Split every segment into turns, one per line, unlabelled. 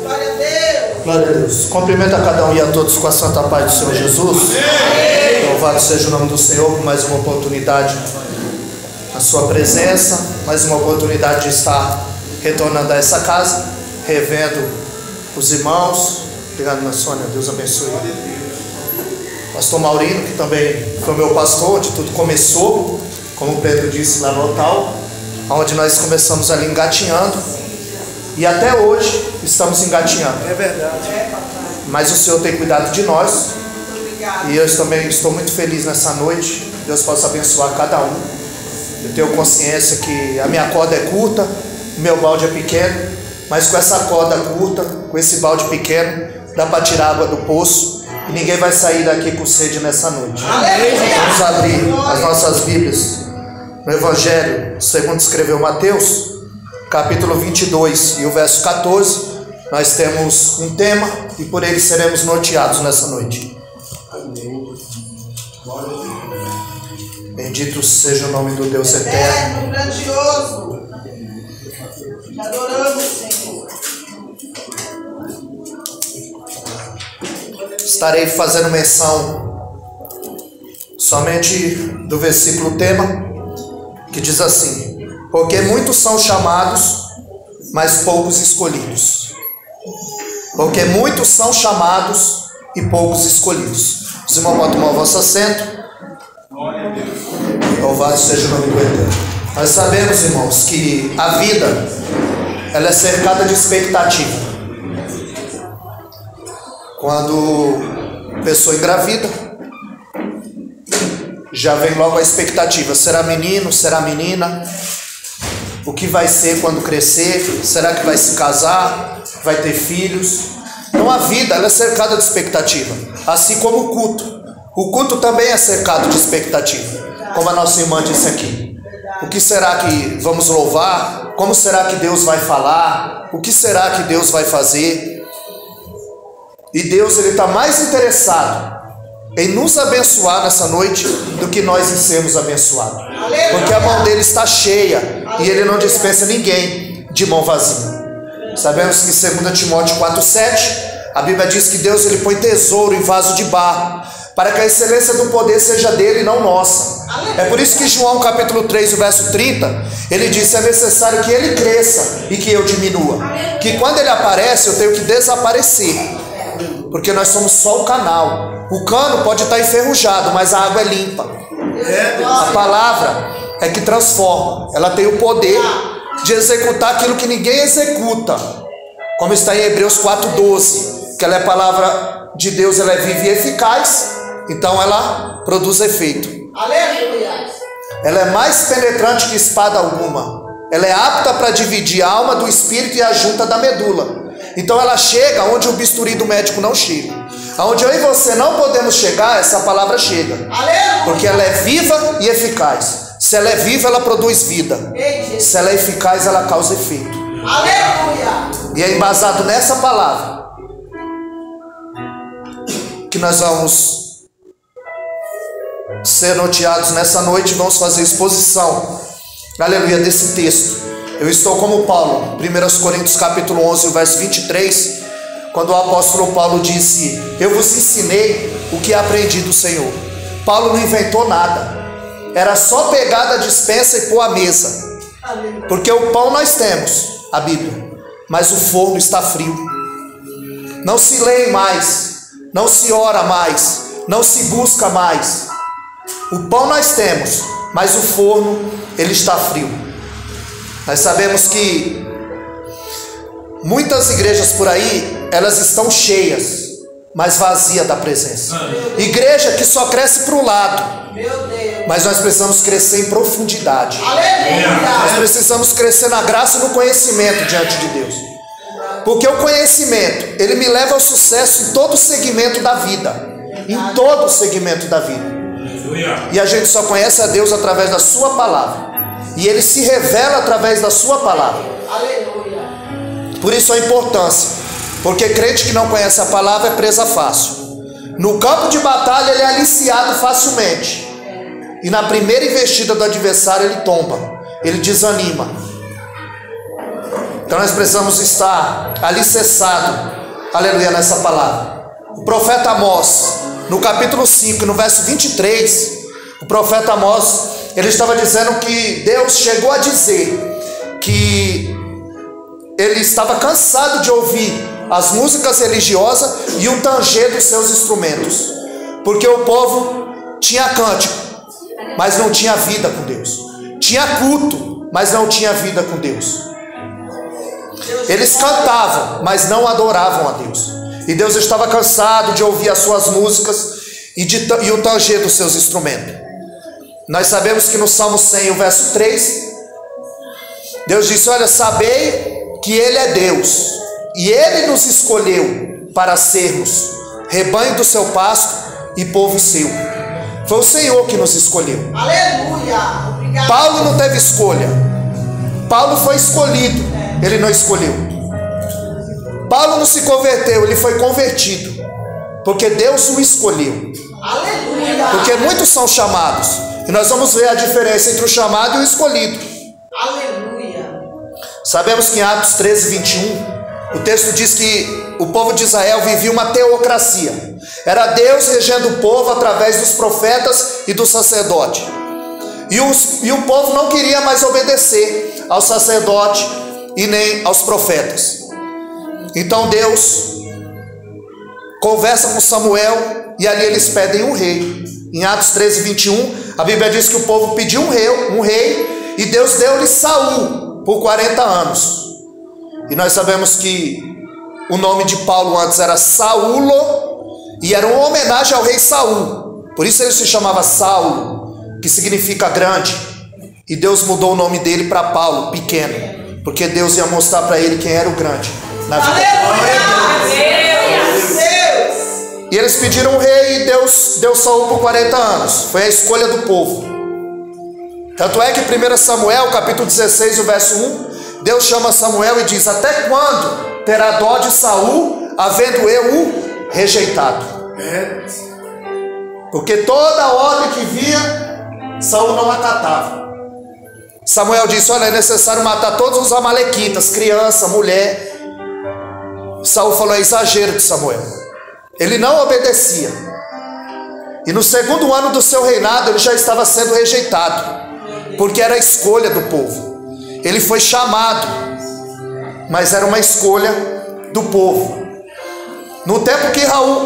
Glória a Deus.
Glória a Deus. Cumprimento a cada um e a todos com a santa paz do Senhor Jesus. Louvado seja o nome do Senhor por mais uma oportunidade na sua presença, mais uma oportunidade de estar retornando a essa casa, revendo os irmãos. Obrigado, minha Sônia, Deus abençoe. Pastor Maurino, que também foi meu pastor, onde tudo começou, como o Pedro disse lá no altar, onde nós começamos ali engatinhando, e até hoje estamos engatinhando.
É verdade.
Mas o Senhor tem cuidado de nós, e eu também estou muito feliz nessa noite. Deus possa abençoar cada um. Eu tenho consciência que a minha corda é curta, o meu balde é pequeno, mas com essa corda curta, com esse balde pequeno, dá para tirar água do poço, e ninguém vai sair daqui com sede nessa noite. Vamos abrir as nossas Bíblias no Evangelho segundo escreveu Mateus, capítulo 22 e o verso 14. Nós temos um tema e por ele seremos norteados nessa noite. Bendito seja o nome do Deus eterno.
Grandioso. Te adoramos, Senhor.
Estarei fazendo menção somente do versículo tema, que diz assim: porque muitos são chamados, mas poucos escolhidos. Porque muitos são chamados e poucos escolhidos. Os irmãos podem tomar o vosso assento. Louvado seja o nome do Eterno. Nós sabemos, irmãos, que a vida ela é cercada de expectativa. Quando a pessoa engravida, já vem logo a expectativa: será menino, será menina? O que vai ser quando crescer? Será que vai se casar? Vai ter filhos? Então a vida ela é cercada de expectativa, assim como o culto. O culto também é cercado de expectativa, como a nossa irmã disse aqui. O que será que vamos louvar? Como será que Deus vai falar? O que será que Deus vai fazer? E Deus ele está mais interessado em nos abençoar nessa noite do que nós em sermos abençoados. Porque a mão dele está cheia e ele não dispensa ninguém de mão vazia. Sabemos que em 2 Timóteo 4,7 a Bíblia diz que Deus ele põe tesouro em vaso de barro, para que a excelência do poder seja dele e não nossa. É por isso que João capítulo 3, o verso 30, ele disse: é necessário que ele cresça e que eu diminua. Que quando ele aparece eu tenho que desaparecer, porque nós somos só o canal. O cano pode estar enferrujado, mas a água é limpa. A palavra é que transforma. Ela tem o poder de executar aquilo que ninguém executa, como está em Hebreus 4,12, que ela é a palavra de Deus, ela é viva e eficaz, então ela produz efeito.
Aleluia.
Ela é mais penetrante que espada alguma. Ela é apta para dividir a alma do espírito e a junta da medula. Então ela chega onde o bisturi do médico não chega. Aonde eu e você não podemos chegar, essa palavra chega.
Aleluia.
Porque ela é viva e eficaz. Se ela é viva, ela produz vida. Se ela é eficaz, ela causa efeito.
Aleluia.
E é embasado nessa palavra que nós vamos ser norteados nessa noite. Vamos fazer exposição, aleluia, desse texto. Eu estou como Paulo, 1 Coríntios capítulo 11, o verso 23, quando o apóstolo Paulo disse: eu vos ensinei o que aprendi do Senhor. Paulo não inventou nada, era só pegar da despensa e pôr à mesa. Porque o pão nós temos, a Bíblia, mas o forno está frio. Não se lê mais, não se ora mais, não se busca mais. O pão nós temos, mas o forno ele está frio. Nós sabemos que muitas igrejas por aí, elas estão cheias, mas vazias da presença. Igreja que só cresce para o lado. Mas nós precisamos crescer em profundidade. Nós precisamos crescer na graça e no conhecimento diante de Deus. Porque o conhecimento, ele me leva ao sucesso em todo o segmento da vida. Em todo o segmento da vida. E a gente só conhece a Deus através da sua palavra. E ele se revela através da sua palavra. Por isso a importância. Porque crente que não conhece a palavra é presa fácil. No campo de batalha ele é aliciado facilmente. E na primeira investida do adversário ele tomba. Ele desanima. Então nós precisamos estar alicerçados, aleluia, nessa palavra. O profeta Amós, no capítulo 5, no verso 23, o profeta Amós, ele estava dizendo que Deus chegou a dizer que ele estava cansado de ouvir as músicas religiosas e o tanger dos seus instrumentos, porque o povo tinha cântico, mas não tinha vida com Deus, tinha culto, mas não tinha vida com Deus. Eles cantavam, mas não adoravam a Deus, e Deus estava cansado de ouvir as suas músicas e o tanger dos seus instrumentos. Nós sabemos que no Salmo 100, o verso 3, Deus disse: olha, sabei que Ele é Deus, e Ele nos escolheu para sermos rebanho do seu pasto e povo seu. Foi o Senhor que nos escolheu.
Aleluia. Obrigado.
Paulo não teve escolha. Paulo foi escolhido, ele não escolheu. Paulo não se converteu, ele foi convertido, porque Deus o escolheu.
Aleluia.
Porque muitos são chamados, e nós vamos ver a diferença entre o chamado e o escolhido.
Aleluia.
Sabemos que em Atos 13, 21, o texto diz que o povo de Israel vivia uma teocracia. Era Deus regendo o povo através dos profetas e do sacerdote. E o povo não queria mais obedecer ao sacerdote e nem aos profetas. Então Deus conversa com Samuel e ali eles pedem um rei. Em Atos 13, 21, a Bíblia diz que o povo pediu um rei e Deus deu-lhe Saul por 40 anos. E nós sabemos que o nome de Paulo antes era Saulo, e era uma homenagem ao rei Saul. Por isso ele se chamava Saulo, que significa grande. E Deus mudou o nome dele para Paulo, pequeno, porque Deus ia mostrar para ele quem era o grande na vida dele. E eles pediram um rei e Deus deu Saul por 40 anos. Foi a escolha do povo. Tanto é que 1 Samuel, capítulo 16, o verso 1, Deus chama Samuel e diz: até quando terá dó de Saul, havendo eu o rejeitado? Porque toda ordem que vinha, Saul não acatava. Samuel disse: olha, é necessário matar todos os amalequitas, criança, mulher. Saul falou: é exagero de Samuel. Ele não obedecia. E no segundo ano do seu reinado, ele já estava sendo rejeitado, porque era a escolha do povo. Ele foi chamado, mas era uma escolha do povo. No tempo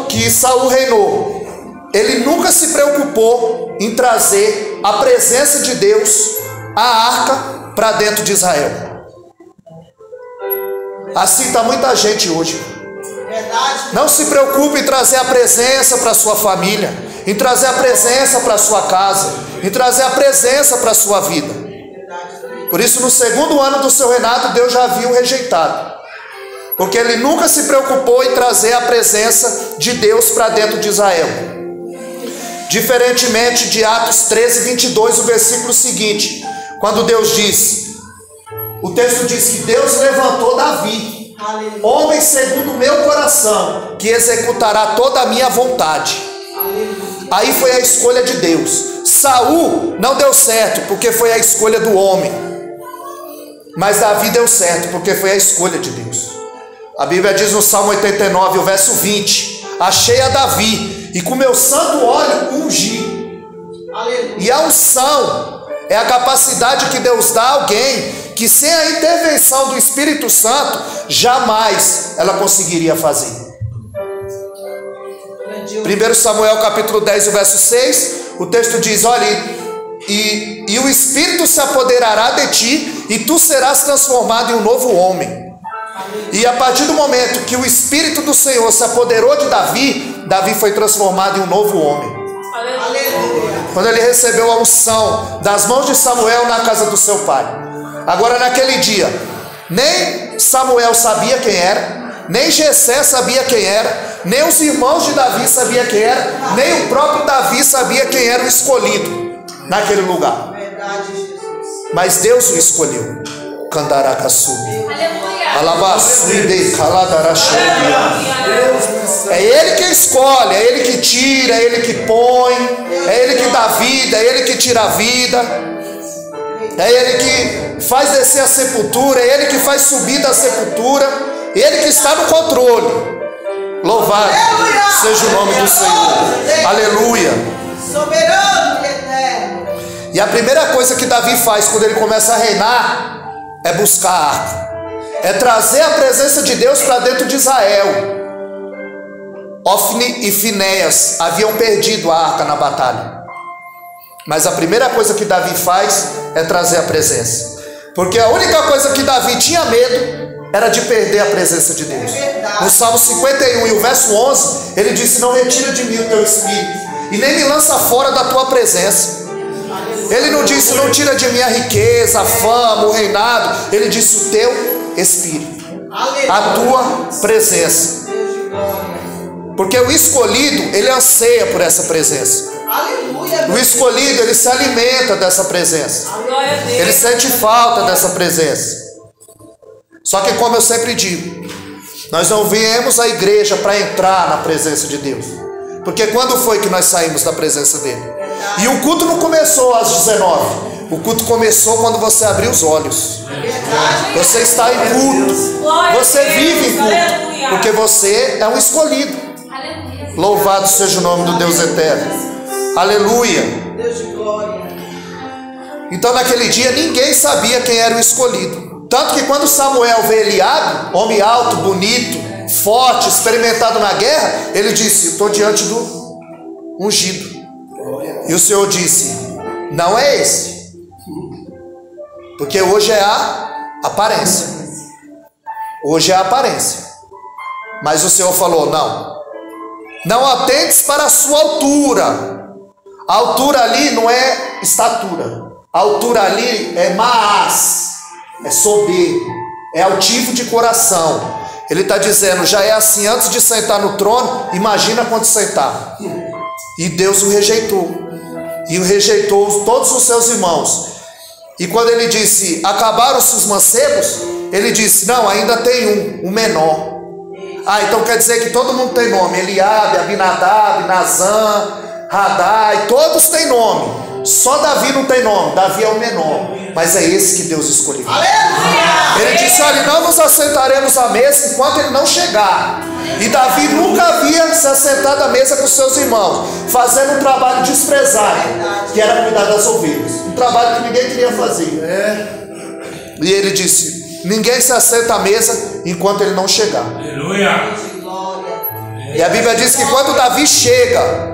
que Saul reinou, ele nunca se preocupou em trazer a presença de Deus, a arca, para dentro de Israel. Assim está muita gente hoje. Não se preocupe em trazer a presença para a sua família, em trazer a presença para a sua casa, em trazer a presença para a sua vida. Por isso, no segundo ano do seu reinado, Deus já havia o rejeitado, porque ele nunca se preocupou em trazer a presença de Deus para dentro de Israel. Diferentemente de Atos 13, 22, o versículo seguinte, quando Deus diz, o texto diz que Deus levantou Davi, homem segundo o meu coração, que executará toda a minha vontade. Aí foi a escolha de Deus. Saul não deu certo, porque foi a escolha do homem. Mas Davi deu certo, porque foi a escolha de Deus. A Bíblia diz no Salmo 89, o verso 20: achei a Davi, e com meu santo óleo ungi. E a unção é a capacidade que Deus dá a alguém que sem a intervenção do Espírito Santo, jamais ela conseguiria fazer. 1 Samuel capítulo 10, o verso 6, o texto diz: olha, e o Espírito se apoderará de ti, e tu serás transformado em um novo homem. E a partir do momento que o Espírito do Senhor se apoderou de Davi, Davi foi transformado em um novo homem. Aleluia. Quando ele recebeu a unção das mãos de Samuel na casa do seu pai. Agora, naquele dia, nem Samuel sabia quem era, nem Jessé sabia quem era, nem os irmãos de Davi sabiam quem era, nem o próprio Davi sabia quem era o escolhido naquele lugar. Mas Deus o escolheu. Candaracassubi. É Ele que escolhe, é Ele que tira, é Ele que põe, é Ele que dá vida, é Ele que tira a vida. É Ele que faz descer a sepultura, é Ele que faz subir da sepultura, Ele que está no controle. Louvado seja o nome do Senhor. Aleluia.
Soberano e eterno.
E a primeira coisa que Davi faz quando ele começa a reinar é buscar a arca, é trazer a presença de Deus para dentro de Israel. Ofni e Finéias haviam perdido a arca na batalha, mas a primeira coisa que Davi faz é trazer a presença, porque a única coisa que Davi tinha medo era de perder a presença de Deus. No Salmo 51 e o verso 11, ele disse: não retira de mim o teu espírito, e nem me lança fora da tua presença. Ele não disse: não tira de mim a riqueza, a fama, o reinado. Ele disse: o teu espírito, a tua presença. Porque o escolhido, ele anseia por essa presença. O escolhido, ele se alimenta dessa presença. Ele sente falta dessa presença. Só que, como eu sempre digo, nós não viemos à igreja para entrar na presença de Deus. Porque quando foi que nós saímos da presença dele? E o culto não começou às 19. O culto começou quando você abriu os olhos. Você está em culto. Você vive em culto. Porque você é um escolhido. Louvado seja o nome do Deus eterno. Aleluia. Então naquele dia ninguém sabia quem era o escolhido. Tanto que quando Samuel vê Eliabe, homem alto, bonito, forte, experimentado na guerra, ele disse: estou diante do ungido. E o Senhor disse: não é esse, porque hoje é a aparência. Hoje é a aparência. Mas o Senhor falou: não atentes para a sua altura. A altura ali não é estatura. A altura ali é maás, é soberbo, é altivo de coração. Ele está dizendo: já é assim antes de sentar no trono, imagina quando sentar. E Deus o rejeitou. E o rejeitou todos os seus irmãos. E quando ele disse: acabaram-se os mancebos, ele disse: não, ainda tem um menor. Então quer dizer que todo mundo tem nome: Eliabe, Abinadab, Nazã, Radai, todos têm nome. Só Davi não tem nome. Davi é o menor, mas é esse que Deus escolheu. Ele disse: olha, não nos assentaremos à mesa enquanto ele não chegar. E Davi nunca havia se assentado à mesa com seus irmãos, fazendo um trabalho desprezado, que era cuidar das ovelhas, um trabalho que ninguém queria fazer. E ele disse: ninguém se assenta à mesa enquanto ele não chegar.
Aleluia.
E a Bíblia diz que quando Davi chega,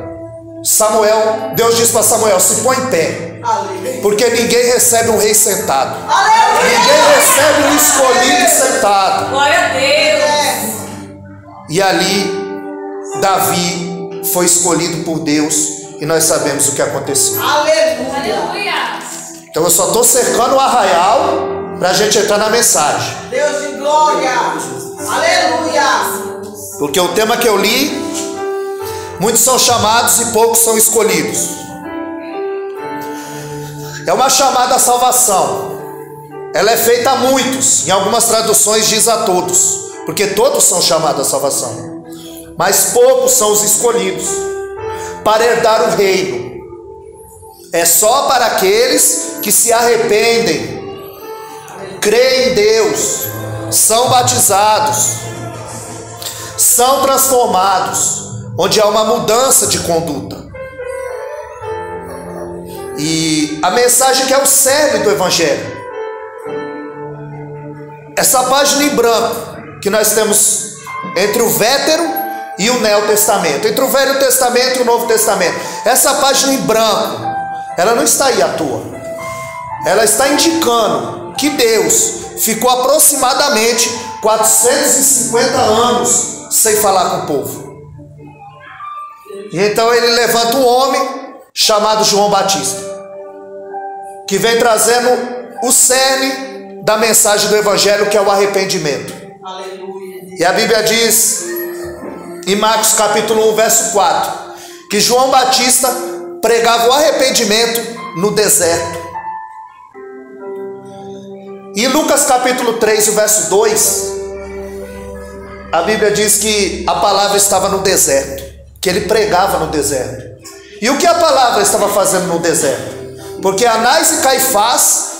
Deus diz para Samuel: se põe em pé, porque ninguém recebe um rei sentado. Ninguém recebe um escolhido sentado.
Glória a Deus.
E ali Davi foi escolhido por Deus, e nós sabemos o que aconteceu.
Aleluia.
Então eu só estou cercando o arraial para a gente entrar na mensagem.
Deus de glória. Aleluia.
Porque o tema que eu li: muitos são chamados e poucos são escolhidos. É uma chamada à salvação. Ela é feita a muitos. Em algumas traduções diz a todos, porque todos são chamados à salvação. Mas poucos são os escolhidos para herdar o reino. É só para aqueles que se arrependem, creem em Deus, são batizados, são transformados, onde há uma mudança de conduta. E a mensagem que é o cerne do Evangelho, essa página em branco que nós temos entre o Vétero e o Neo Testamento, entre o Velho Testamento e o Novo Testamento, essa página em branco, ela não está aí à toa. Ela está indicando que Deus ficou aproximadamente 450 anos sem falar com o povo. E então ele levanta um homem chamado João Batista, que vem trazendo o cerne da mensagem do Evangelho, que é o arrependimento. E a Bíblia diz em Marcos capítulo 1, verso 4, que João Batista pregava o arrependimento no deserto. Em Lucas capítulo 3, o verso 2, a Bíblia diz que a palavra estava no deserto, que ele pregava no deserto. E o que a palavra estava fazendo no deserto? Porque Anás e Caifás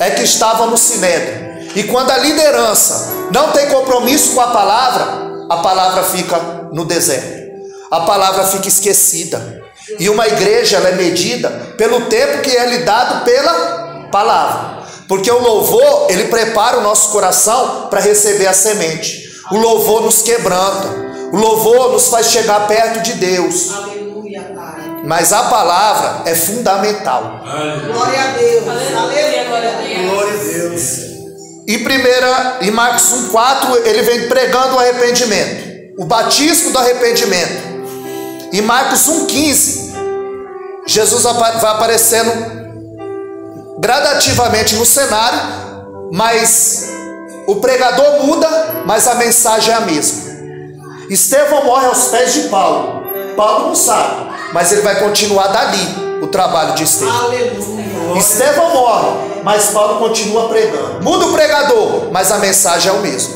é que estava no sinédrio. E quando a liderança não tem compromisso com a palavra fica no deserto. A palavra fica esquecida. E uma igreja ela é medida pelo tempo que é lhe dado pela palavra. Porque o louvor, ele prepara o nosso coração para receber a semente. O louvor nos quebranta. O louvor nos faz chegar perto de Deus.
Aleluia, Pai.
Mas a palavra é fundamental.
Glória a Deus.
Aleluia, glória a Deus.
Glória a Deus.
Em Marcos 1,4 ele vem pregando o arrependimento, o batismo do arrependimento. Em Marcos 1,15 Jesus vai aparecendo gradativamente no cenário, mas o pregador muda, mas a mensagem é a mesma. Estevão morre aos pés de Paulo. Paulo não sabe, mas ele vai continuar dali o trabalho de Estevão.
Aleluia.
Estevão morre, mas Paulo continua pregando. Muda o pregador, mas a mensagem é o mesmo.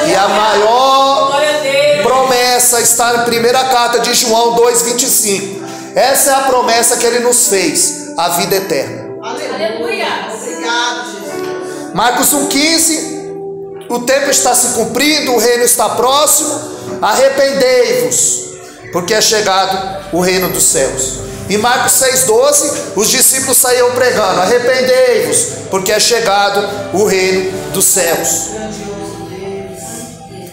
E a maior
Glória a Deus.
promessa está na primeira carta de João 2,25. Essa é a promessa que ele nos fez, a vida eterna.
Aleluia.
Obrigado, Jesus.
Marcos 1,15. O tempo está se cumprindo, o reino está próximo. Arrependei-vos, porque é chegado o reino dos céus. Em Marcos 6,12, os discípulos saíam pregando: arrependei-vos, porque é chegado o reino dos céus.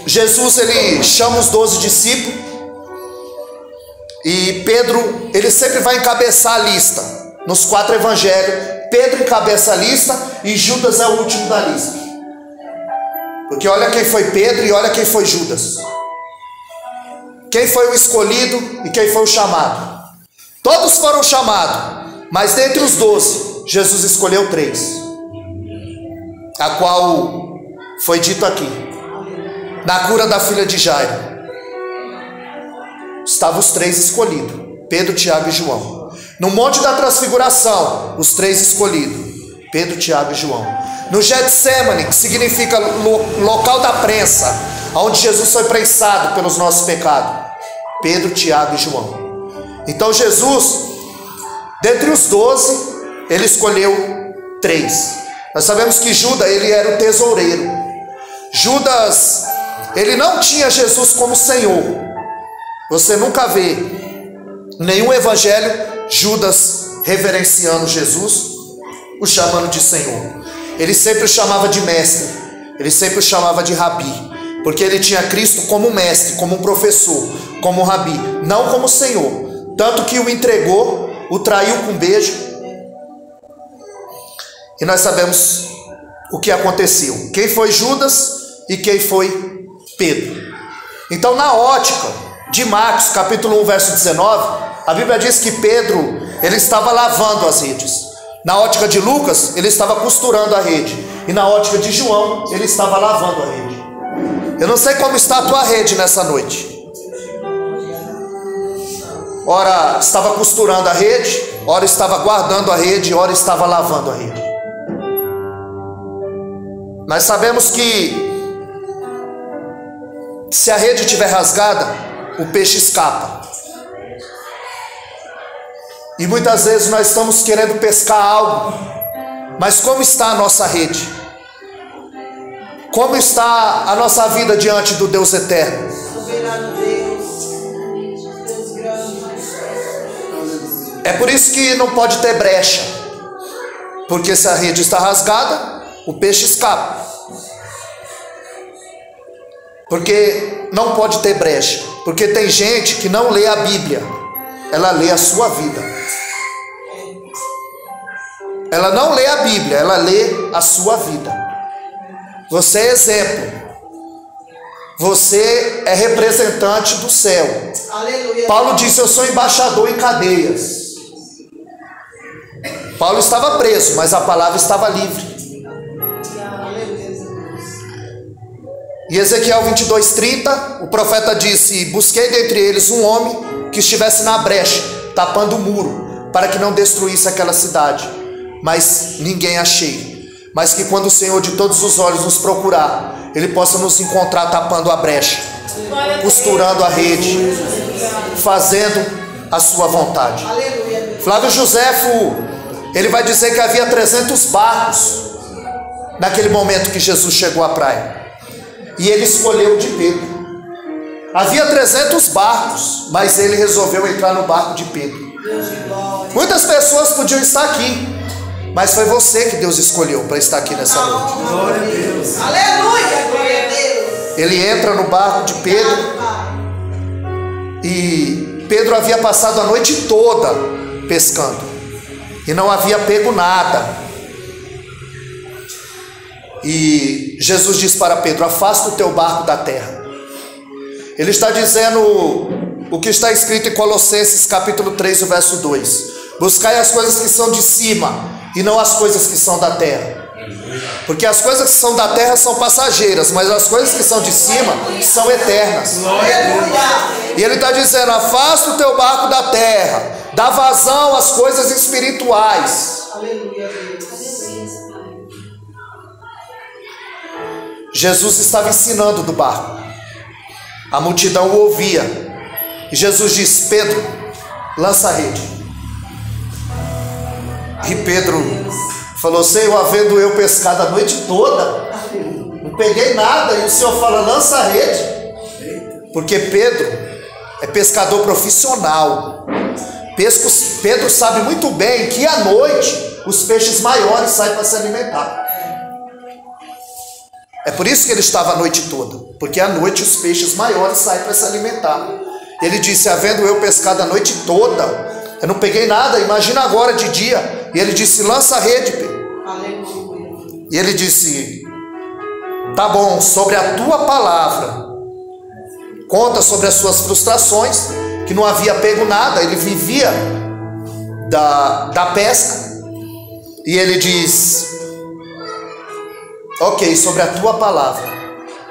Jesus, ele chama os 12 discípulos, e Pedro, ele sempre vai encabeçar a lista. Nos 4 evangelhos, Pedro encabeça a lista e Judas é o último da lista. Porque olha quem foi Pedro e olha quem foi Judas. Quem foi o escolhido e quem foi o chamado. Todos foram chamados, mas dentre os 12, Jesus escolheu 3. A qual foi dito aqui, na cura da filha de Jairo. Estavam os 3 escolhidos, Pedro, Tiago e João. No Monte da Transfiguração, os 3 escolhidos, Pedro, Tiago e João. No Getsemane, que significa local da prensa, onde Jesus foi prensado pelos nossos pecados, Pedro, Tiago e João. Então Jesus, dentre os 12, ele escolheu 3. Nós sabemos que Judas, ele era o tesoureiro. Judas, ele não tinha Jesus como Senhor. Você nunca vê em nenhum evangelho Judas reverenciando Jesus, o chamando de Senhor. Ele sempre o chamava de mestre, ele sempre o chamava de rabi, porque ele tinha Cristo como mestre, como um professor, como um rabi, não como Senhor. Tanto que o entregou, o traiu com um beijo. E nós sabemos o que aconteceu. Quem foi Judas e quem foi Pedro. Então, na ótica de Marcos, capítulo 1, verso 19, a Bíblia diz que Pedro, ele estava lavando as redes. Na ótica de Lucas, ele estava costurando a rede. E na ótica de João, ele estava lavando a rede. Eu não sei como está a tua rede nessa noite. Ora estava costurando a rede, ora estava guardando a rede, ora estava lavando a rede. Nós sabemos que se a rede estiver rasgada, o peixe escapa. E muitas vezes nós estamos querendo pescar algo, mas como está a nossa rede? Como está a nossa vida diante do Deus eterno?
Soberano Deus, Deus grande.
É por isso que não pode ter brecha, porque se a rede está rasgada, o peixe escapa. Porque não pode ter brecha, porque tem gente que não lê a Bíblia, ela lê a sua vida. Ela não lê a Bíblia, ela lê a sua vida. Você é exemplo. Você é representante do céu.
Aleluia.
Paulo disse: eu sou embaixador em cadeias. Paulo estava preso, mas a palavra estava livre. E Ezequiel 22:30, o profeta disse: busquei dentre eles um homem que estivesse na brecha, tapando o muro, para que não destruísse aquela cidade. Mas ninguém achei. Mas que quando o Senhor de todos os olhos nos procurar, Ele possa nos encontrar tapando a brecha, costurando a rede, fazendo a sua vontade.
Aleluia.
Flávio Joséfo, ele vai dizer que havia 300 barcos naquele momento que Jesus chegou à praia. E ele escolheu de Pedro. Havia 300 barcos, mas ele resolveu entrar no barco de Pedro. Muitas pessoas podiam estar aqui, mas foi você que Deus escolheu para estar aqui nessa noite.
Glória a Deus. Aleluia, glória a Deus.
Ele entra no barco de Pedro. E Pedro havia passado a noite toda pescando e não havia pego nada. E Jesus diz para Pedro: afasta o teu barco da terra. Ele está dizendo o que está escrito em Colossenses capítulo 3, o verso 2: buscai as coisas que são de cima e não as coisas que são da terra. Porque as coisas que são da terra são passageiras, mas as coisas que são de cima são eternas. E ele está dizendo: afasta o teu barco da terra, dá vazão às coisas espirituais.
Aleluia, Deus.
Jesus estava ensinando do barco, a multidão o ouvia, e Jesus disse: Pedro, lança a rede. E Pedro falou: Senhor, havendo eu pescado a noite toda, não peguei nada. E o Senhor fala: lança a rede. Porque Pedro é pescador profissional. Pedro sabe muito bem que à noite os peixes maiores saem para se alimentar. É por isso que ele estava a noite toda, porque à noite os peixes maiores saem para se alimentar. Ele disse: havendo eu pescado a noite toda, eu não peguei nada, imagina agora de dia. E ele disse: lança a rede, Pedro. E ele disse: tá bom, sobre a tua palavra. Conta sobre as suas frustrações, que não havia pego nada, ele vivia da pesca. E ele diz: ok, sobre a tua palavra.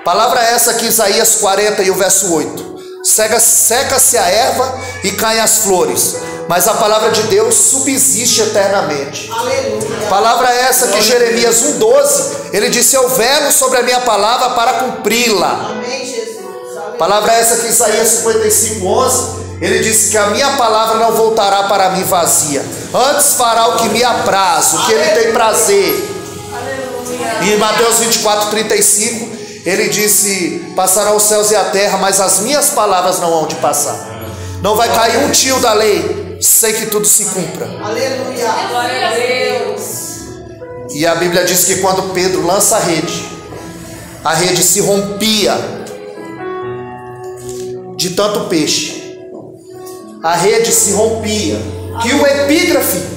Palavra essa que Isaías 40 e o verso 8: seca-se a erva e caem as flores, mas a palavra de Deus subsiste eternamente.
Aleluia.
Palavra essa que Jeremias 1,12, ele disse: eu velo sobre a minha palavra para cumpri-la.
Amém, Jesus. Aleluia.
Palavra essa que Isaías 55,11, ele disse que a minha palavra não voltará para mim vazia, antes fará o que me apraz, o que ele tem prazer. E em Mateus 24:35, ele disse: passarão os céus e a terra, mas as minhas palavras não hão de passar. Não vai cair um tio da lei sem que tudo se cumpra.
Aleluia.
Glória a Deus.
E a Bíblia diz que quando Pedro lança a rede se rompia de tanto peixe. A rede se rompia. Que o epígrafe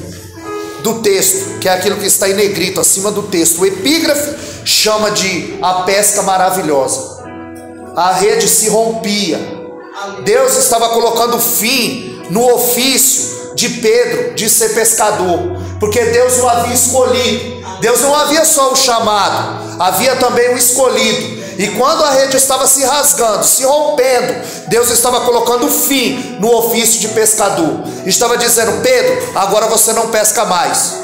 do texto, que é aquilo que está em negrito acima do texto, o epígrafe chama de a pesca maravilhosa. A rede se rompia. Deus estava colocando fim no ofício de Pedro de ser pescador, porque Deus o havia escolhido. Deus não havia só o chamado, havia também o escolhido. E quando a rede estava se rasgando, se rompendo, Deus estava colocando fim no ofício de pescador. Estava dizendo: Pedro, agora você não pesca mais.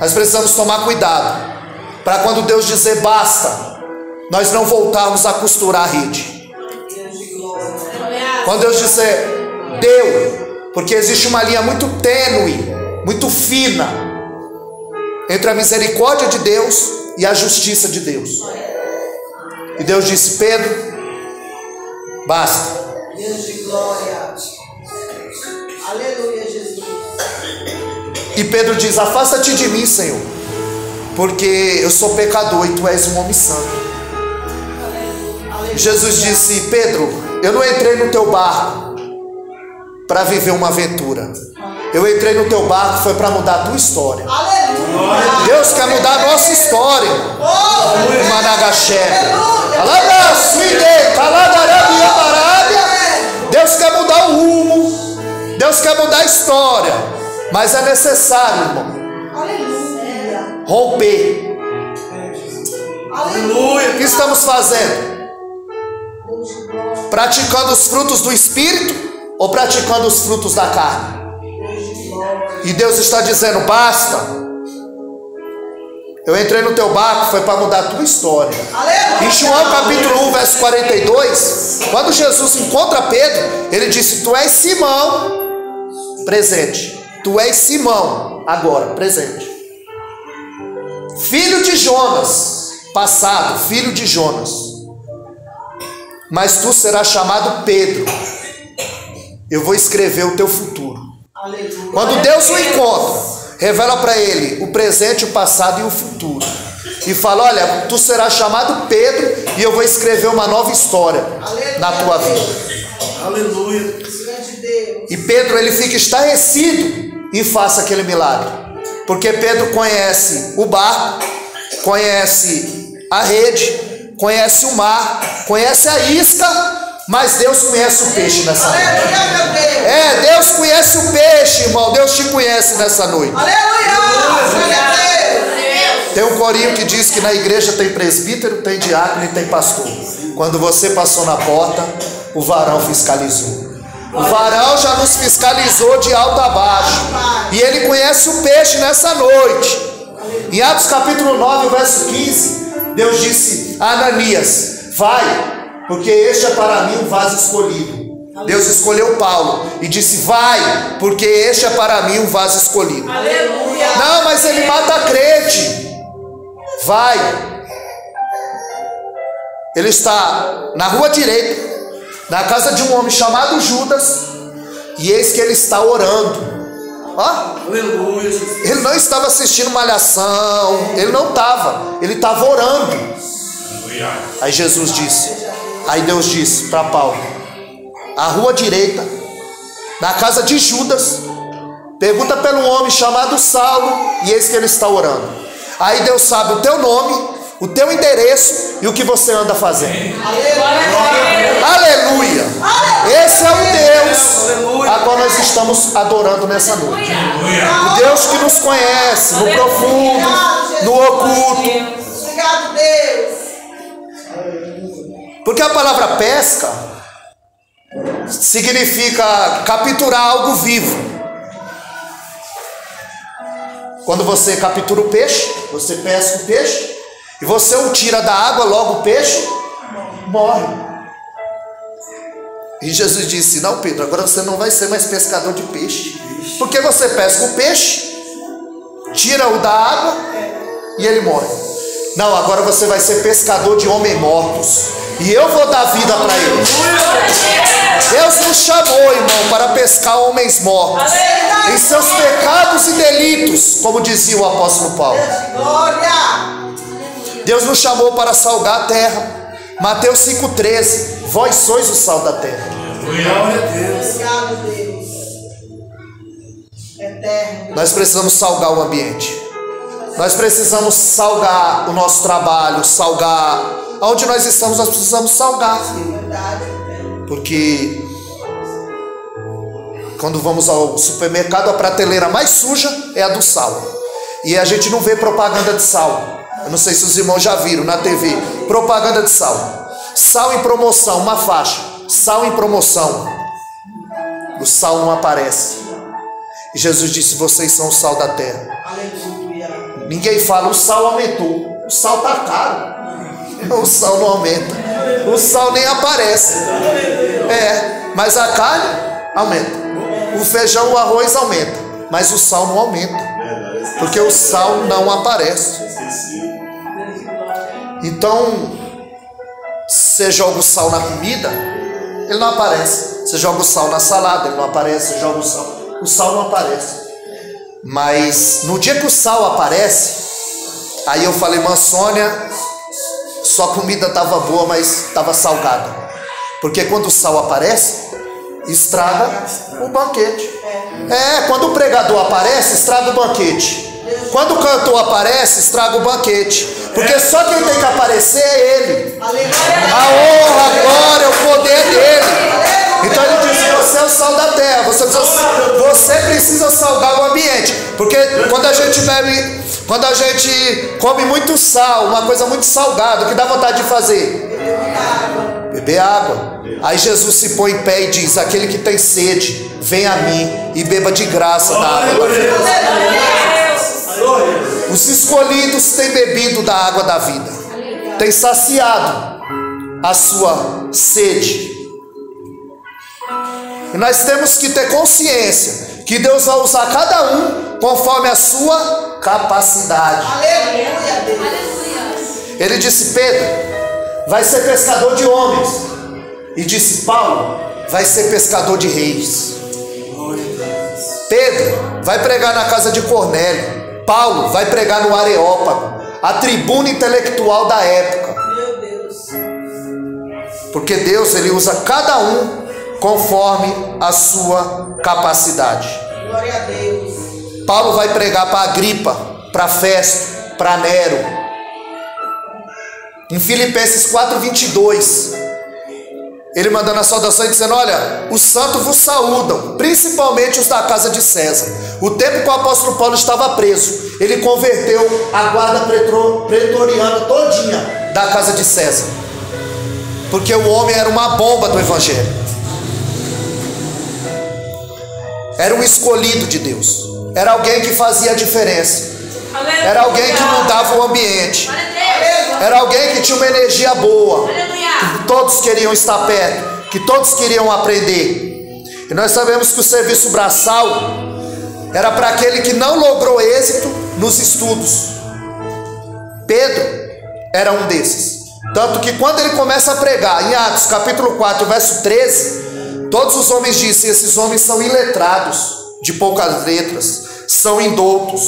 Nós precisamos tomar cuidado para quando Deus dizer basta, nós não voltarmos a costurar a rede. Quando Deus dizer deu, porque existe uma linha muito tênue, muito fina entre a misericórdia de Deus e a justiça de Deus. E Deus disse: Pedro, basta.
Deus de glória. Aleluia, Jesus.
E Pedro diz: afasta-te de mim, Senhor, porque eu sou pecador e tu és um homem santo. Jesus disse: Pedro, eu não entrei no teu barco para viver uma aventura. Eu entrei no teu barco foi para mudar a tua história.
Aleluia.
Deus quer mudar a nossa história.
Oh,
Managaxé.
aleluia.
Deus quer mudar o rumo. Deus quer mudar a história. Mas é necessário, irmão,
Aleluia.
romper.
Aleluia.
O que estamos fazendo?
Deus de glória.
Praticando os frutos do Espírito ou praticando os frutos da carne?
Deus de glória.
E Deus está dizendo: basta. Eu entrei no teu barco foi para mudar a tua história.
Aleluia.
Em João capítulo 1, verso 42, quando Jesus encontra Pedro, ele disse: tu és Simão, presente. Tu és Simão, agora, presente. Filho de Jonas, passado, filho de Jonas. Mas tu serás chamado Pedro. Eu vou escrever o teu futuro.
Aleluia.
Quando Deus o encontra, revela para ele o presente, o passado e o futuro. E fala: olha, tu serás chamado Pedro e eu vou escrever uma nova história na tua vida.
Aleluia.
Grande Deus.
E Pedro, ele fica estarrecido e faça aquele milagre. Porque Pedro conhece o barco, conhece a rede, conhece o mar, conhece a isca, mas Deus conhece o peixe nessa noite.
Aleluia, meu Deus.
Deus conhece o peixe, irmão. Deus te conhece nessa noite.
Aleluia. Glória a Deus.
Tem um corinho que diz que na igreja tem presbítero, tem diácono e tem pastor. Quando você passou na porta, o varão fiscalizou. O varão já nos fiscalizou de alto a baixo. E ele conhece o peixe nessa noite. Em Atos capítulo 9, verso 15, Deus disse a Ananias: vai, porque este é para mim um vaso escolhido. Deus escolheu Paulo e disse: vai, porque este é para mim um vaso escolhido.
Aleluia.
Não, mas ele mata crente. Vai. Ele está na rua direita, na casa de um homem chamado Judas, e eis que ele está orando.
Aleluia.
Ele não estava assistindo malhação, ele não estava, ele estava orando. Aí Jesus disse, aí Deus disse para Paulo: a rua direita, na casa de Judas, pergunta pelo homem chamado Saulo, e eis que ele está orando. Aí Deus sabe o teu nome, o teu endereço e o que você anda fazendo. Aleluia. Esse é o Deus a qual nós estamos adorando nessa noite. O Deus que nos conhece no profundo, no oculto.
Obrigado, Deus.
Porque a palavra pesca significa capturar algo vivo. Quando você captura o peixe, você pesca o peixe e você o tira da água, logo o peixe morre. E Jesus disse: não, Pedro, agora você não vai ser mais pescador de peixe, porque você pesca o peixe, tira-o da água e ele morre. Não, agora você vai ser pescador de homens mortos, e eu vou dar vida para ele. Deus nos chamou, irmão, para pescar homens mortos em seus pecados e delitos, como dizia o apóstolo Paulo.
Glória.
Deus nos chamou para salgar a terra. Mateus 5,13: vós sois o sal da terra.
Glória a Deus.
Obrigado, Deus. Eterno.
Nós precisamos salgar o ambiente. Nós precisamos salgar o nosso trabalho, salgar onde nós estamos. Nós precisamos salgar,
Verdade.
porque quando vamos ao supermercado, a prateleira mais suja é a do sal, e a gente não vê propaganda de sal. Eu não sei se os irmãos já viram na TV propaganda de sal. Sal em promoção, uma faixa, sal em promoção. O sal não aparece. E Jesus disse: vocês são o sal da terra.
Aleluia.
Ninguém fala: o sal aumentou. O sal está caro. O sal não aumenta. O sal nem aparece. Mas a carne aumenta. O feijão, o arroz aumenta. Mas o sal não aumenta. Porque o sal não aparece. Então, você joga o sal na comida, ele não aparece. Você joga o sal na salada, ele não aparece. Você joga o sal não aparece. Mas no dia que o sal aparece, aí eu falei: irmã Sônia, sua comida estava boa, mas estava salgada. Porque quando o sal aparece, estraga o banquete. Quando o pregador aparece, estraga o banquete. Quando o cantor aparece, estraga o banquete. Porque só quem tem que aparecer é ele. A honra, a glória, o poder dele. Então ele diz: você é o sal da terra. Você precisa salgar o ambiente. Porque quando a gente come muito sal, uma coisa muito salgada, o que dá vontade de fazer? Beber água. Aí Jesus se põe em pé e diz: aquele que tem sede, vem a mim e beba de graça da água da vida. Os escolhidos têm bebido da água da vida, têm saciado a sua sede. E nós temos que ter consciência que Deus vai usar cada um conforme a sua capacidade.
Aleluia, Deus.
Aleluia.
Ele disse: Pedro vai ser pescador de homens. E disse: Paulo vai ser pescador de reis. Pedro vai pregar na casa de Cornélio. Paulo vai pregar no Areópago, a tribuna intelectual da época.
Meu Deus.
Porque Deus, ele usa cada um conforme a sua capacidade.
Glória a Deus.
Paulo vai pregar para Agripa, para Festo, para Nero. Em Filipenses 4:22, ele mandando a saudação e dizendo: olha, os santos vos saúdam, principalmente os da casa de César. O tempo que o apóstolo Paulo estava preso, ele converteu a guarda pretoriana todinha da casa de César, porque o homem era uma bomba do evangelho, era um escolhido de Deus, era alguém que fazia a diferença, era alguém que mudava o ambiente, era alguém que tinha uma energia boa, que todos queriam estar perto, que todos queriam aprender. E nós sabemos que o serviço braçal era para aquele que não logrou êxito nos estudos. Pedro era um desses. Tanto que quando ele começa a pregar, em Atos capítulo 4, verso 13, todos os homens dizem: esses homens são iletrados, de poucas letras, são indoutos.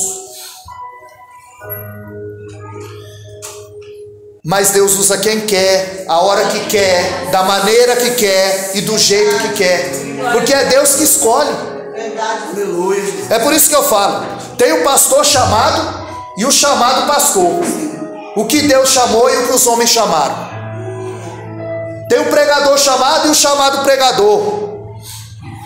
Mas Deus usa quem quer, a hora que quer, da maneira que quer e do jeito que quer, porque é Deus que escolhe.
Aleluia.
É por isso que eu falo: tem o pastor chamado e o chamado pastor, o que Deus chamou e o que os homens chamaram. Tem o pregador chamado e o chamado pregador,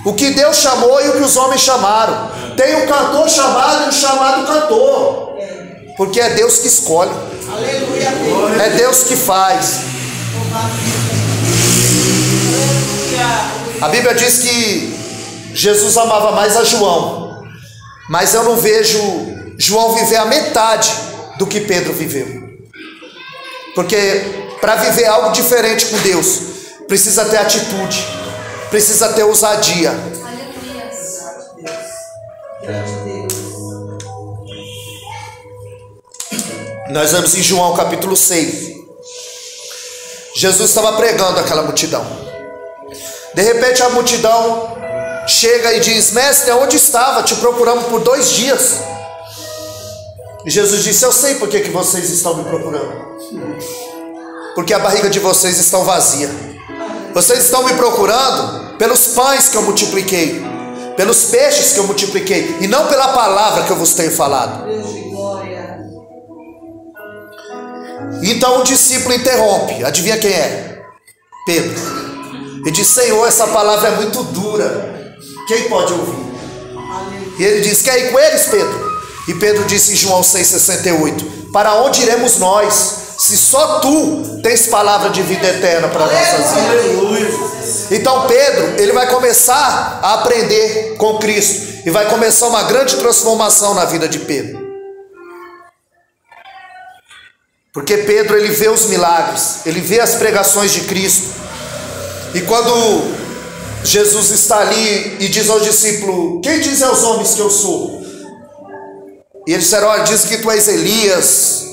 o que Deus chamou e o que os homens chamaram. Tem o cantor chamado e o chamado cantor, porque é Deus que escolhe.
Aleluia, Deus.
É Deus que faz. A Bíblia diz que Jesus amava mais a João, mas eu não vejo João viver a metade do que Pedro viveu. Porque para viver algo diferente com Deus, precisa ter atitude, precisa ter ousadia. Nós vemos em João capítulo 6. Jesus estava pregando aquela multidão. De repente a multidão chega e diz: mestre, onde estava? Te procuramos por 2 dias. E Jesus disse: eu sei por que vocês estão me procurando. Porque a barriga de vocês está vazia. Vocês estão me procurando pelos pães que eu multipliquei, pelos peixes que eu multipliquei, e não pela palavra que eu vos tenho falado.
Deus de glória.
Então o discípulo interrompe. Adivinha quem é? Pedro. E diz: Senhor, essa palavra é muito dura, quem pode ouvir? E ele diz: quer ir com eles, Pedro? E Pedro disse em João 6,68: para onde iremos nós, se só tu tens palavra de vida eterna para nossas vidas?
Aleluia.
Então Pedro, ele vai começar a aprender com Cristo, e vai começar uma grande transformação na vida de Pedro. Porque Pedro, ele vê os milagres, ele vê as pregações de Cristo. E quando Jesus está ali e diz ao discípulo: quem diz aos homens que eu sou? E eles disseram: olha, diz que tu és Elias,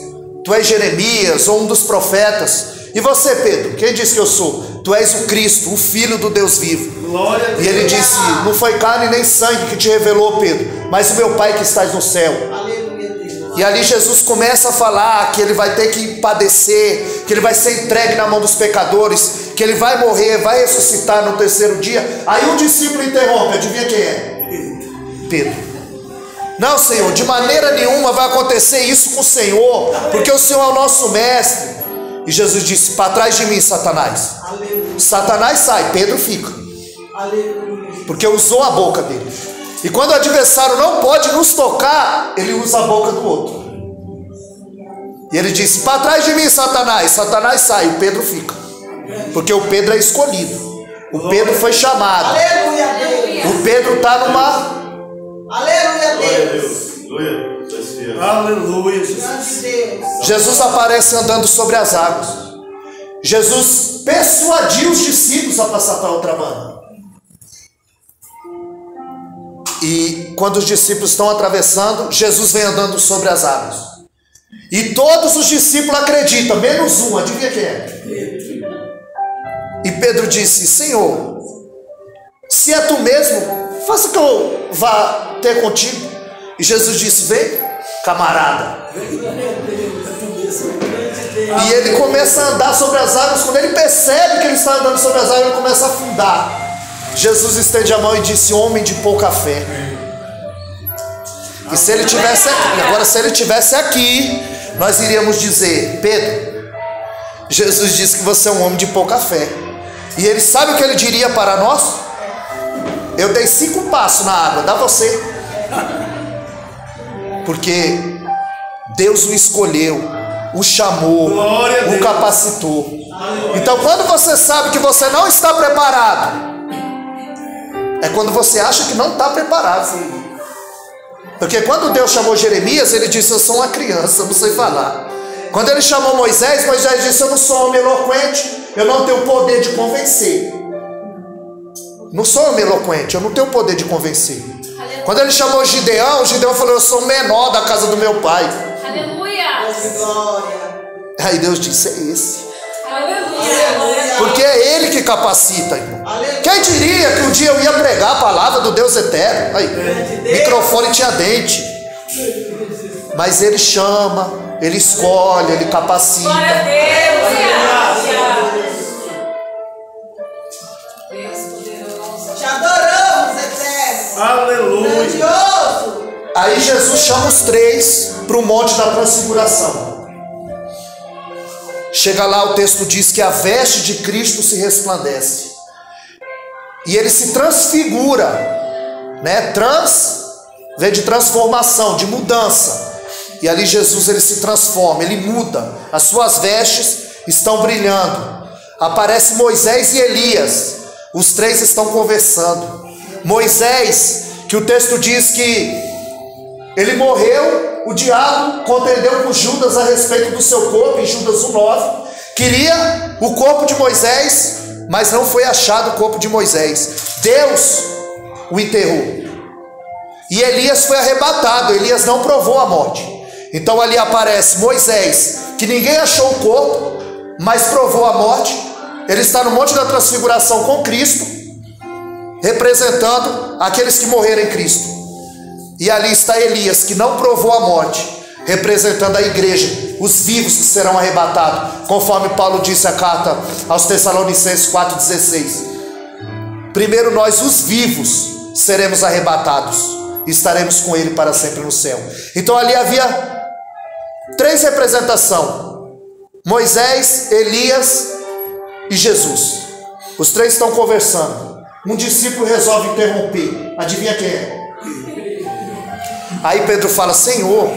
tu és Jeremias, ou um dos profetas. E você, Pedro, quem diz que eu sou? Tu és o Cristo, o Filho do Deus vivo.
Glória a Deus.
E ele disse: não foi carne nem sangue que te revelou, Pedro, mas o meu Pai que estás no céu.
Aleluia, Deus.
E ali Jesus começa a falar que ele vai ter que padecer, que ele vai ser entregue na mão dos pecadores, que ele vai morrer, vai ressuscitar no 3º dia. Aí um discípulo interrompe, adivinha quem é? Pedro. Não, Senhor, de maneira nenhuma vai acontecer isso com o Senhor, porque o Senhor é o nosso mestre. E Jesus disse: para trás de mim, Satanás.
Aleluia.
Satanás sai, Pedro fica,
Aleluia.
porque usou a boca dele. E quando o adversário não pode nos tocar, ele usa a boca do outro. E ele disse: para trás de mim, Satanás. Satanás sai, o Pedro fica, porque o Pedro é escolhido, o Pedro foi chamado,
Aleluia, Deus.
o Pedro está numa...
Aleluia, Deus.
Aleluia, Jesus.
Grande Deus.
Jesus aparece andando sobre as águas. Jesus persuadiu os discípulos a passar para outra banda. E quando os discípulos estão atravessando, Jesus vem andando sobre as águas. E todos os discípulos acreditam, menos um, adivinha quem é? E Pedro disse: Senhor, se é tu mesmo, faça que eu vá ter contigo. E Jesus disse: vem, camarada. E ele começa a andar sobre as águas. Quando ele percebe que ele está andando sobre as águas, ele começa a afundar. Jesus estende a mão e disse: homem de pouca fé. E se ele tivesse aqui, agora se ele tivesse aqui, nós iríamos dizer: Pedro, Jesus disse que você é um homem de pouca fé. E ele sabe o que ele diria para nós? Eu dei 5 passos na água, dá você. Porque Deus o escolheu, o chamou, o capacitou. Então quando você sabe que você não está preparado, é quando você acha que não está preparado. Porque quando Deus chamou Jeremias, ele disse: eu sou uma criança, não sei falar. Quando ele chamou Moisés, Moisés disse: eu não sou homem eloquente, eu não tenho poder de convencer. Não sou homem eloquente, eu não tenho poder de convencer. Quando ele chamou Gideão, Gideão falou: eu sou o menor da casa do meu pai.
Aleluia!
Aí Deus disse: é esse.
Aleluia!
Porque é ele que capacita, irmão. Quem diria que um dia eu ia pregar a palavra do Deus eterno? Aí, microfone tinha dente. Mas ele chama, ele escolhe, ele capacita.
Glória a Deus!
Te adoramos, eterno.
Aleluia.
Grandioso.
Aí Jesus chama os 3 para o monte da transfiguração. Chega lá, o texto diz que a veste de Cristo se resplandece. E ele se transfigura, né? Vem de transformação, de mudança. E ali Jesus, ele se transforma, ele muda. As suas vestes estão brilhando. Aparece Moisés e Elias. Os 3 estão conversando. Moisés, que o texto diz que ele morreu, o diabo contendeu com Judas a respeito do seu corpo, em Judas 1,9. Queria o corpo de Moisés, mas não foi achado o corpo de Moisés. Deus o enterrou. E Elias foi arrebatado. Elias não provou a morte. Então ali aparece Moisés, que ninguém achou o corpo, mas provou a morte. Ele está no monte da transfiguração com Cristo, representando aqueles que morreram em Cristo. E ali está Elias, que não provou a morte, representando a igreja, os vivos que serão arrebatados, conforme Paulo disse a carta aos Tessalonicenses 4,16. Primeiro nós, os vivos, seremos arrebatados e estaremos com ele para sempre no céu. Então ali havia 3 representações: Moisés, Elias e Jesus. Os 3 estão conversando. Um discípulo resolve interromper. Adivinha quem é? Aí Pedro fala: Senhor,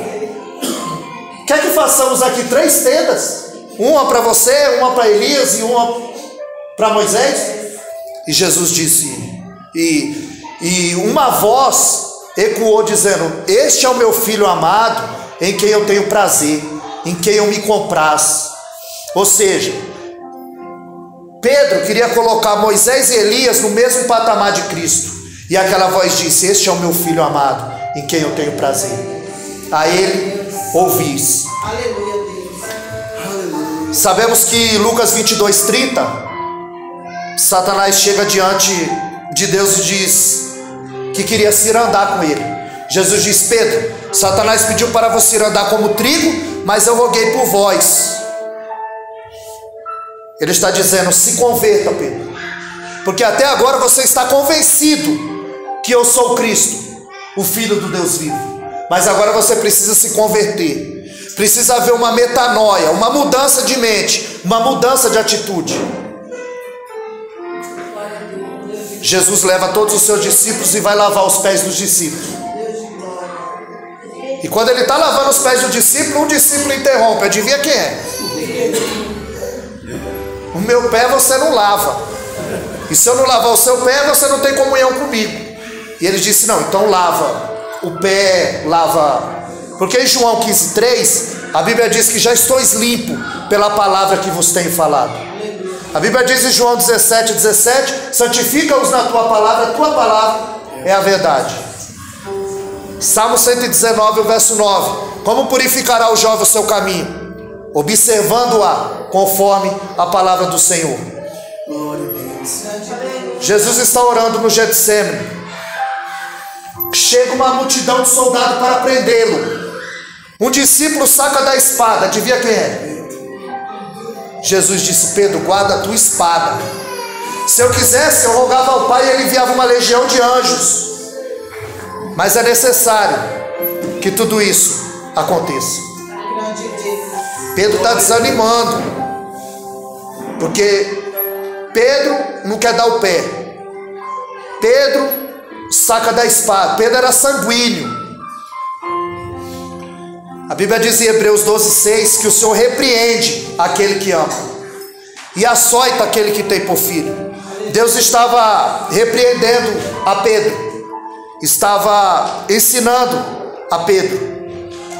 quer que façamos aqui 3 tendas? Uma para você, uma para Elias e uma para Moisés? E Jesus disse, e uma voz ecoou dizendo: este é o meu filho amado, em quem eu tenho prazer, em quem eu me comprazo. Ou seja, Pedro queria colocar Moisés e Elias no mesmo patamar de Cristo. E aquela voz disse: este é o meu filho amado, em quem eu tenho prazer. A ele ouvis.
Aleluia, Deus.
Aleluia.
Sabemos que Lucas 22:30, Satanás chega diante de Deus e diz que queria se ir andar com ele. Jesus diz: Pedro, Satanás pediu para você ir andar como trigo, mas eu roguei por vós. Ele está dizendo: se converta, Pedro, porque até agora você está convencido que eu sou Cristo, o Filho do Deus vivo. Mas agora você precisa se converter. Precisa haver uma metanoia, uma mudança de mente, uma mudança de atitude. Jesus leva todos os seus discípulos e vai lavar os pés dos discípulos. E quando ele está lavando os pés do discípulo, um discípulo interrompe. Adivinha quem é? O meu pé você não lava. E se eu não lavar o seu pé, você não tem comunhão comigo. E ele disse: não, então lava o pé, lava. Porque em João 15:3, a Bíblia diz que já estou limpo pela palavra que vos tenho falado. A Bíblia diz em João 17:17: santifica-os na tua palavra é a verdade. Salmo 119, o verso 9. Como purificará o jovem o seu caminho? Observando-a conforme a palavra do Senhor. Jesus está orando no Getsemane. Chega uma multidão de soldados para prendê-lo. Um discípulo saca da espada. Adivinha quem é? Jesus disse: Pedro, guarda a tua espada. Se eu quisesse, eu rogava ao Pai e ele enviava uma legião de anjos. Mas é necessário que tudo isso aconteça. Pedro está desanimando, porque Pedro não quer dar o pé. Pedro saca da espada. Pedro era sanguíneo. A Bíblia diz em Hebreus 12:6 que o Senhor repreende aquele que ama e açoita aquele que tem por filho. Deus estava repreendendo a Pedro, estava ensinando a Pedro.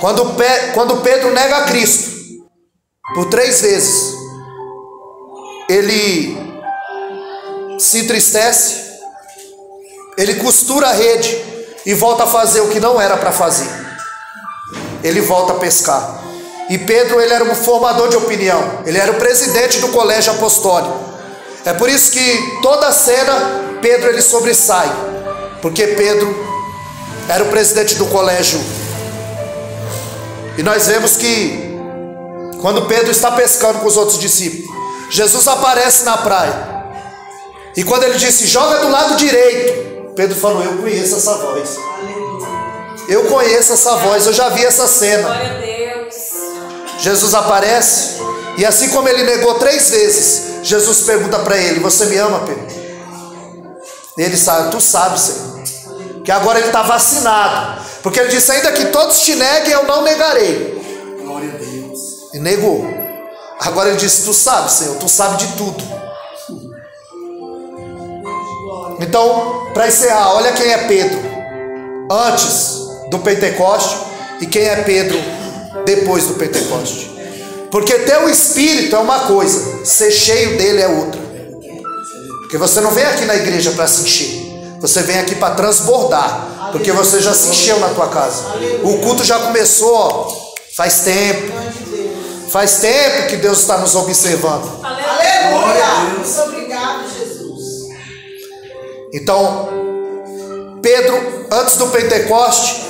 Quando Pedro nega a Cristo por 3 vezes, ele se entristece, ele costura a rede e volta a fazer o que não era para fazer. Ele volta a pescar. E Pedro, ele era um formador de opinião, ele era o presidente do colégio apostólico. É por isso que toda a cena Pedro ele sobressai, porque Pedro era o presidente do colégio. E nós vemos que quando Pedro está pescando com os outros discípulos, Jesus aparece na praia. E quando ele disse: joga do lado direito, Pedro falou: eu conheço essa voz. Eu conheço essa voz, eu já vi essa cena.
Glória a Deus.
Jesus aparece, e assim como ele negou 3 vezes, Jesus pergunta para ele: você me ama, Pedro? E ele sabe: tu sabes, Senhor. Que agora ele está vacinado, porque ele disse: ainda que todos te neguem, eu não negarei.
Glória a Deus.
E negou. Agora ele disse: tu sabes, Senhor, tu sabes de tudo. Então, para encerrar, olha quem é Pedro antes do Pentecoste e quem é Pedro depois do Pentecoste. Porque ter o Espírito é uma coisa, ser cheio dele é outra. Porque você não vem aqui na igreja para se encher, você vem aqui para transbordar, porque você já se encheu na tua casa. O culto já começou, ó, faz tempo. Faz tempo que Deus está nos observando.
Aleluia! Muito obrigado, Jesus.
Então, Pedro, antes do Pentecoste,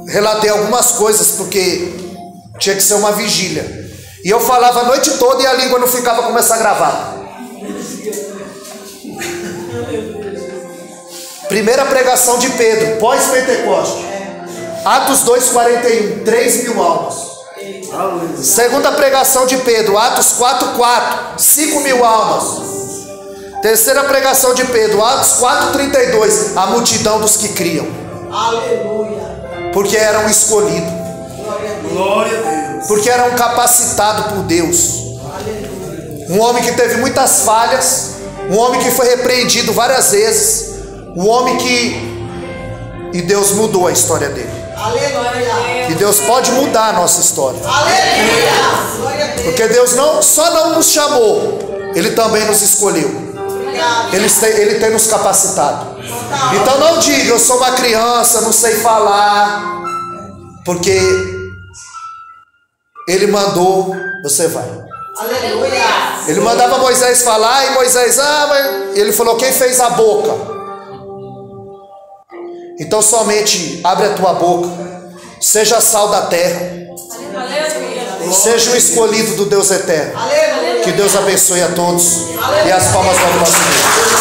relatei algumas coisas, porque tinha que ser uma vigília. E eu falava a noite toda e a língua não ficava como essa gravata. Primeira pregação de Pedro, pós-Pentecoste. Atos 2:41, 3.000 almas. Segunda pregação de Pedro, Atos 4:4, 5.000 almas. Terceira pregação de Pedro, Atos 4:32, a multidão dos que criam.
Aleluia.
Porque eram escolhidos.
Glória a Deus.
Porque eram capacitados por Deus.
Aleluia.
Um homem que teve muitas falhas, um homem que foi repreendido várias vezes, um homem que... E Deus mudou a história dele.
Aleluia.
E Deus pode mudar a nossa história.
Aleluia. Glória a Deus.
Porque Deus só não nos chamou, Ele também nos escolheu.
Obrigado.
Ele tem nos capacitado. Então não diga: eu sou uma criança, não sei falar. Porque Ele mandou, você vai.
Aleluia.
Ele mandava Moisés falar e Moisés, mas ele falou: quem fez a boca? Então somente abre a tua boca, seja sal da terra,
Aleluia.
seja o escolhido do Deus eterno.
Aleluia.
Que Deus abençoe a todos. E as palmas do nosso Deus.